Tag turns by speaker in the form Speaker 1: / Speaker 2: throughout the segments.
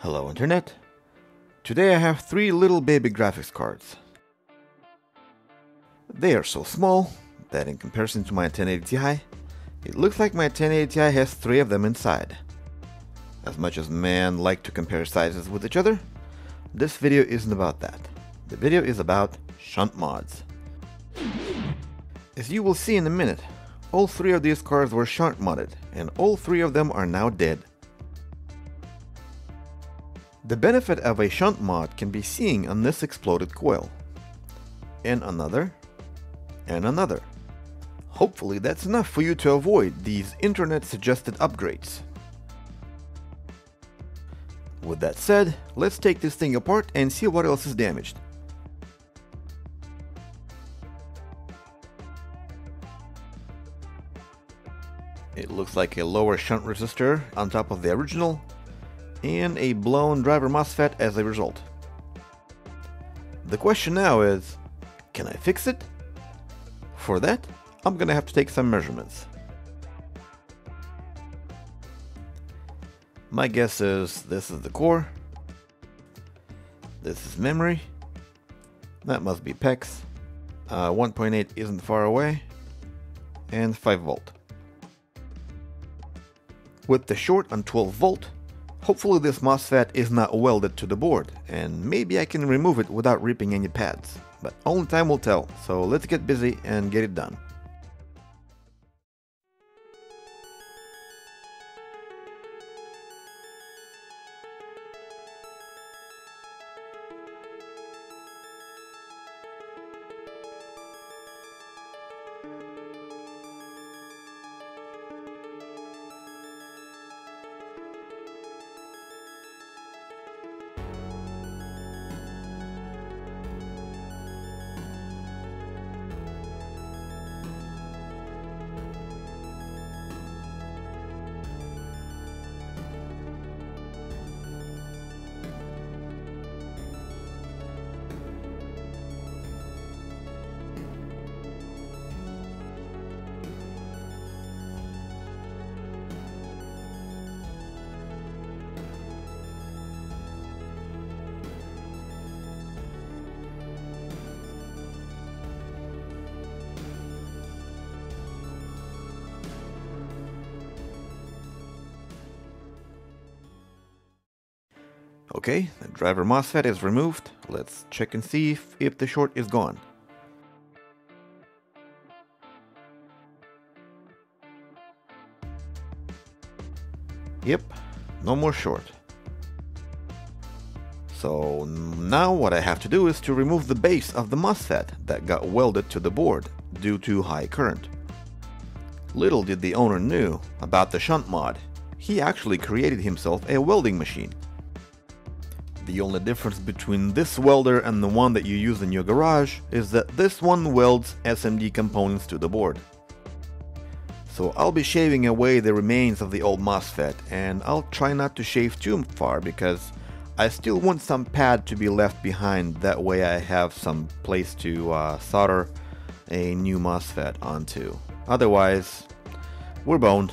Speaker 1: Hello Internet. Today I have three little baby graphics cards. They are so small that in comparison to my 1080 Ti, it looks like my 1080 Ti has three of them inside. As much as men like to compare sizes with each other, this video isn't about that. The video is about shunt mods. As you will see in a minute, all three of these cards were shunt modded, and all three of them are now dead. The benefit of a shunt mod can be seen on this exploded coil. And another. And another. Hopefully that's enough for you to avoid these internet suggested upgrades. With that said, let's take this thing apart and see what else is damaged. It looks like a lower shunt resistor on top of the original, and a blown driver MOSFET as a result. The question now is, can I fix it? For that, I'm gonna have to take some measurements. My guess is this is the core, this is memory, that must be PEX, 1.8 isn't far away, and 5 volt. With the short on 12 volt, hopefully this MOSFET is not welded to the board, and maybe I can remove it without ripping any pads. But only time will tell, so let's get busy and get it done. Okay, the driver MOSFET is removed. Let's check and see if the short is gone. Yep, no more short. So now what I have to do is to remove the base of the MOSFET that got welded to the board due to high current. Little did the owner knew about the shunt mod. He actually created himself a welding machine. The only difference between this welder and the one that you use in your garage is that this one welds SMD components to the board. So I'll be shaving away the remains of the old MOSFET, and I'll try not to shave too far because I still want some pad to be left behind, that way I have some place to solder a new MOSFET onto. Otherwise, we're boned.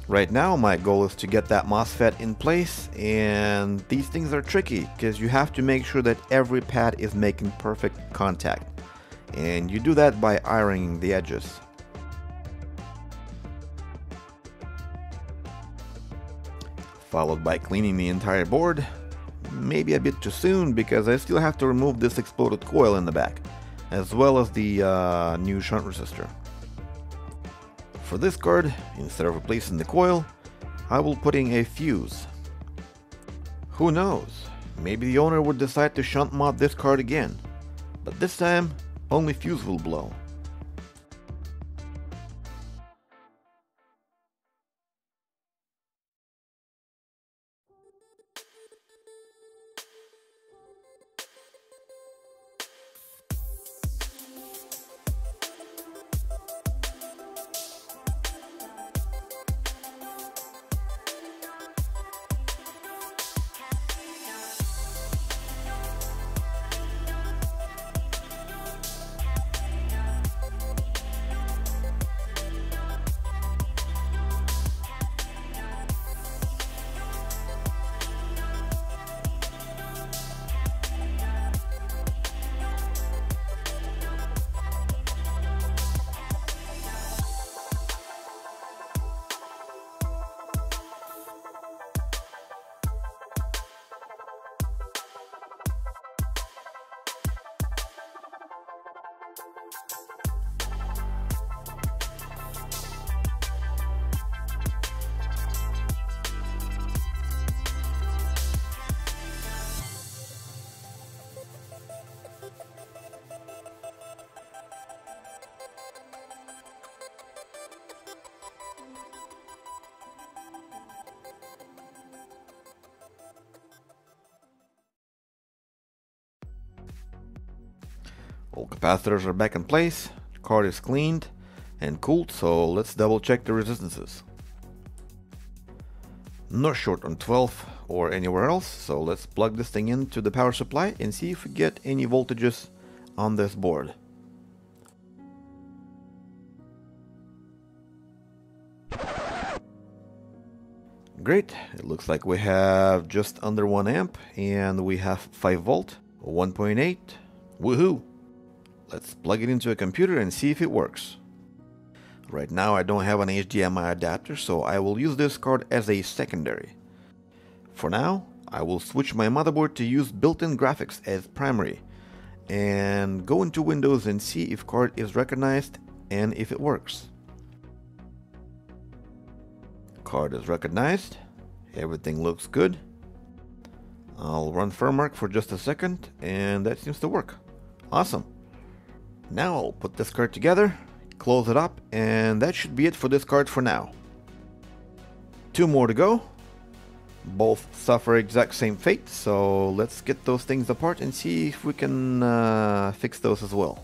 Speaker 1: Right now my goal is to get that MOSFET in place, and these things are tricky because you have to make sure that every pad is making perfect contact, and you do that by ironing the edges. Followed by cleaning the entire board, maybe a bit too soon because I still have to remove this exploded coil in the back, as well as the new shunt resistor. For this card, instead of replacing the coil, I will put in a fuse. Who knows, maybe the owner would decide to shunt mod this card again, but this time only fuse will blow. All capacitors are back in place, the card is cleaned and cooled, so let's double check the resistances. Not short on 12 or anywhere else, so let's plug this thing into the power supply and see if we get any voltages on this board. Great, it looks like we have just under 1 amp and we have 5 volt, 1.8, woohoo! Let's plug it into a computer and see if it works. Right now I don't have an HDMI adapter, so I will use this card as a secondary. For now, I will switch my motherboard to use built-in graphics as primary and go into Windows and see if card is recognized and if it works. Card is recognized, everything looks good. I'll run firmware for just a second and that seems to work. Awesome. Now I'll put this card together, close it up, and that should be it for this card for now. 2 more to go. Both suffer exact same fate, so let's get those things apart and see if we can fix those as well.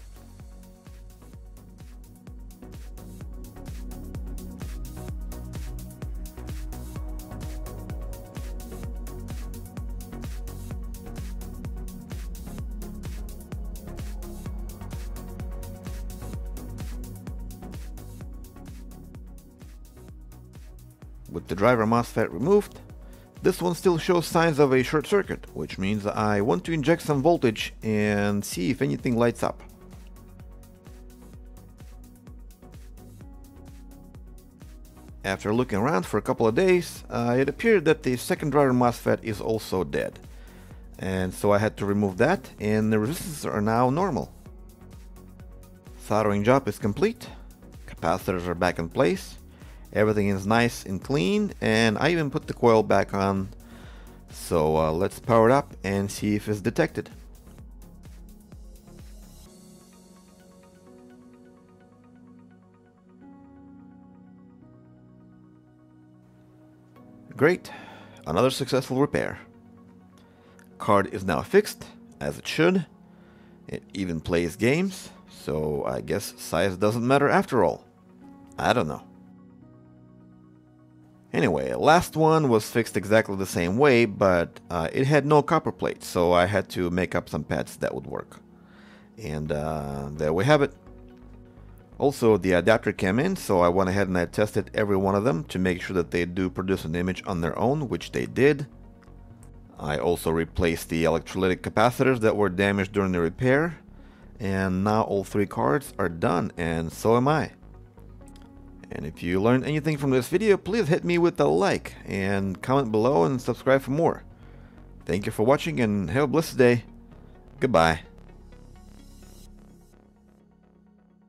Speaker 1: With the driver MOSFET removed, this one still shows signs of a short circuit, which means I want to inject some voltage and see if anything lights up. After looking around for a couple of days, it appeared that the second driver MOSFET is also dead. And so I had to remove that, and the resistances are now normal. Soldering job is complete, capacitors are back in place. Everything is nice and clean, and I even put the coil back on. So let's power it up and see if it's detected. Great, another successful repair. Card is now fixed, as it should. It even plays games, so I guess size doesn't matter after all. I don't know. Anyway, last one was fixed exactly the same way, but it had no copper plate, so I had to make up some pads that would work. And there we have it. Also, the adapter came in, so I went ahead and I tested every one of them to make sure that they do produce an image on their own, which they did. I also replaced the electrolytic capacitors that were damaged during the repair, and now all 3 cards are done, and so am I. And if you learned anything from this video, please hit me with a like and comment below and subscribe for more. Thank you for watching and have a blessed day. Goodbye.